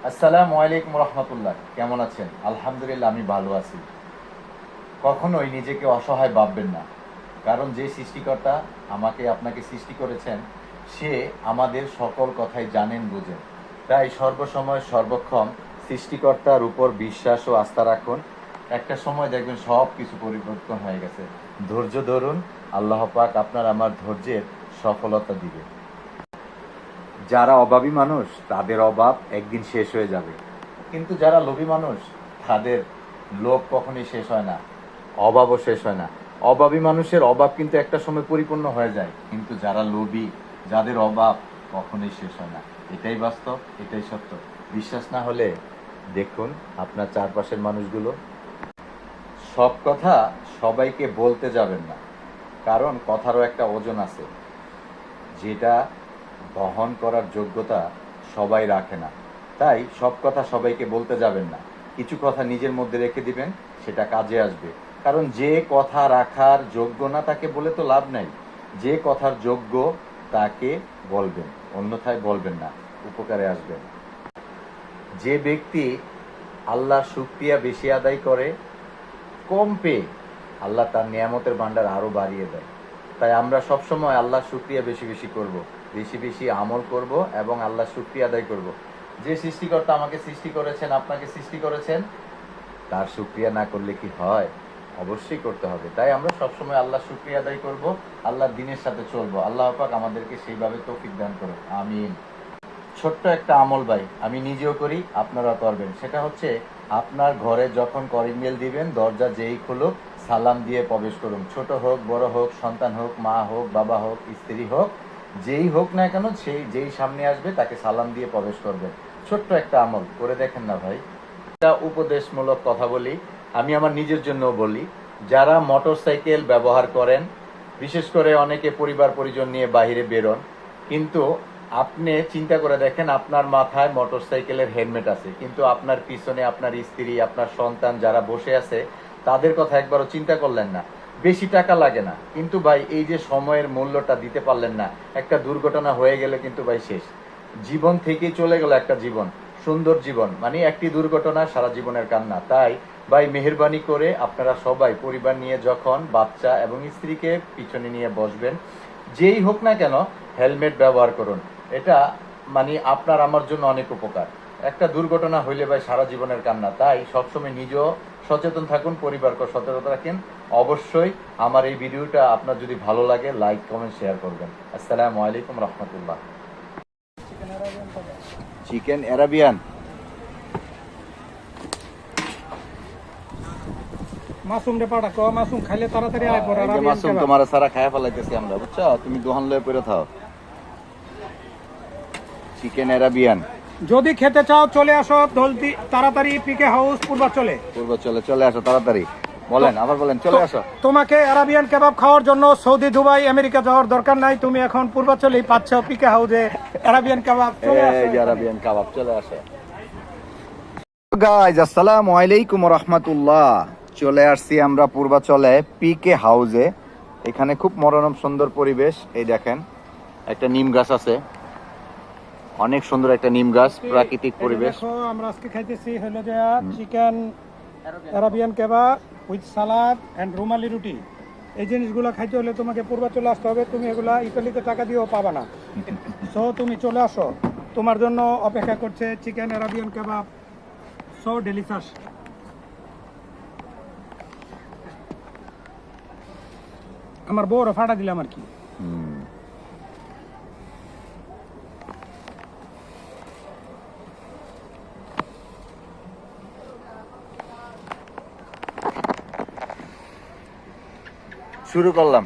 আসসালামু আলাইকুম রহমতুল্লাহ। কেমন আছেন? আলহামদুলিল্লাহ, আমি ভালো আছি। কখনোই নিজেকে অসহায় ভাববেন না, কারণ যে সৃষ্টিকর্তা আমাকে আপনাকে সৃষ্টি করেছেন সে আমাদের সকল কথাই জানেন, বুঝেন। তাই সর্বসময় সর্বক্ষণ সৃষ্টিকর্তার উপর বিশ্বাস ও আস্থা রাখুন। একটা সময় দেখবেন সব কিছু পরিবর্তন হয়ে গেছে। ধৈর্য ধরুন, আল্লাহ পাক আপনার আমার ধৈর্যের সফলতা দিবে। যারা অভাবী মানুষ তাদের অভাব একদিন শেষ হয়ে যাবে, কিন্তু যারা লোভী মানুষ তাদের লোভ কখনোই শেষ হয় না, অভাবও শেষ হয় না। অভাবী মানুষের অভাব কিন্তু একটা সময় পরিপূর্ণ হয়ে যায়, কিন্তু যারা লোভী, যাদের অভাব কখনোই শেষ হয় না। এটাই বাস্তব, এটাই সত্য। বিশ্বাস না হলে দেখুন আপনার চারপাশের মানুষগুলো। সব কথা সবাইকে বলতে যাবেন না, কারণ কথারও একটা ওজন আছে, যেটা বহন করার যোগ্যতা সবাই রাখে না। তাই সব কথা সবাইকে বলতে যাবেন না, কিছু কথা নিজের মধ্যে রেখে দিবেন, সেটা কাজে আসবে। কারণ যে কথা রাখার যোগ্য না তাকে বলে তো লাভ নাই। যে কথার যোগ্য তাকে বলবেন, অন্যথায় বলবেন না, উপকারে আসবেন। যে ব্যক্তি আল্লাহর শুকরিয়া বেশি আদায় করে, কম পেয়ে আল্লাহ তার নিয়ামতের ভান্ডার আরো বাড়িয়ে দেয়। তাই আমরা সবসময় আল্লাহর শুকরিয়া বেশি বেশি করব, বেশি বেশি আমল করব এবং আল্লাহর শুকরিয়া আদায় করব। যে সৃষ্টিকর্তা আমাকে সৃষ্টি করেছেন, আপনাকে সৃষ্টি করেছেন, তার শুকরিয়া না করলে কি হয়? অবশ্যই করতে হবে। তাই আমরা সবসময় আল্লাহর শুকরিয়া আদায় করব, আল্লাহর দিনের সাথে চলবো। আল্লাহ পাক আমাদেরকে সেইভাবে তৌফিক দান করুন, আমিন। ছোট্ট একটা আমল ভাই, আমি নিজেও করি, আপনারা করবেন। সেটা হচ্ছে, আপনার ঘরে যখন কলিং বেল দিবেন, দরজা যেই খুলুক সালাম দিয়ে প্রবেশ করুন। ছোট হোক, বড় হোক, সন্তান হোক, মা হোক, বাবা হোক, স্ত্রী হোক, যেই হোক না কেন, সেই যেই সামনে আসবে তাকে সালাম দিয়ে প্রবেশ করবেন। ছোট্ট একটা আমল করে দেখেন না ভাই। একটা উপদেশমূলক কথা বলি, আমি আমার নিজের জন্যও বলি। যারা মোটর সাইকেল ব্যবহার করেন, বিশেষ করে অনেকে পরিবার পরিজন নিয়ে বাইরে বেরোন, কিন্তু আপনি চিন্তা করে দেখেন, আপনার মাথায় মোটরসাইকেলের হেলমেট আছে, কিন্তু আপনার পিছনে আপনার স্ত্রী, আপনার সন্তান যারা বসে আছে তাদের কথা একবারও চিন্তা করলেন না। বেশি টাকা লাগে না, কিন্তু ভাই এই যে সময়ের মূল্যটা দিতে পারলেন না, একটা দুর্ঘটনা হয়ে গেলে কিন্তু ভাই শেষ। জীবন থেকেই চলে গেল একটা জীবন, সুন্দর জীবন, মানে একটি দুর্ঘটনা সারা জীবনের কান্না। তাই ভাই মেহেরবানি করে আপনারা সবাই পরিবার নিয়ে যখন বাচ্চা এবং স্ত্রীকে পিছনে নিয়ে বসবেন, যেই হোক না কেন, হেলমেট ব্যবহার করুন। এটা মানে আপনার আমার জন্য অনেক উপকার। একটা দুর্ঘটনা হইলে ভাই সারা জীবনের কান্না। তাই সবসময় নিজেও সচেতন থাকুন, পরিবারকে সচেতন রাখেন। অবশ্যই আমার এই ভিডিওটা আপনার যদি ভালো লাগে, লাইক কমেন্ট শেয়ার করবেন। আসসালামু আলাইকুম রহমতুল্লাহ। চিকেন অ্যারাবিয়ান, মাসুম রে পাড়া কো, মাসুম খাইলে তাড়াতাড়ি আয় পড়া। মাসুম তোমার সারা খায়া ফেলাইতেছি আমরা, বুঝছো? তুমি দোহান লয়ে পড়ে থাও। চিকেন অ্যারাবিয়ান যদি খেতে চাও চলে আসো জলদি তাড়াতাড়ি, পিকে হাউস পূর্বাচলে। পূর্বাচলে চলে আসো তাড়াতাড়ি। বলেন, আবার বলেন, চলে আসো। তোমাকে আরাবিয়ান কেবাব খাওয়ার জন্য সৌদি, দুবাই, আমেরিকা যাওয়ার দরকার নাই। তুমি এখন পূর্বাচলেই পাচ্ছ পিকে হাউসে আরাবিয়ান কাবাব। চলে আসো। এই যে আরাবিয়ান কাবাব, চলে আসো। গাইজ আসসালামু আলাইকুম রাহমাতুল্লাহ। চলে আসছি আমরা পূর্বাচলে পিকে হাউসে। এখানে খুব মনোরম সুন্দর পরিবেশ। এই দেখেন, একটা নিম গাছ আছে, অনেক সুন্দর একটা নিম গাছ, প্রাকৃতিক পরিবেশ। দেখো আমরা আজকে খাইতেছি হলো যে chicken Arabian kebab with salad and rumali roti. এই জিনিসগুলো খাইতে হলে তোমাকে পূর্বাচলে আসতে হবে। তুমি এগুলা ইতালিতে টাকা দিয়েও পাবা না। সো তুমি চলে আসো, তোমার জন্য অপেক্ষা করছে চিকেন আরাবিয়ান কেবাব। So delicious. আমার বউর ফাটা দিলাম আর কি। শুরু করলাম।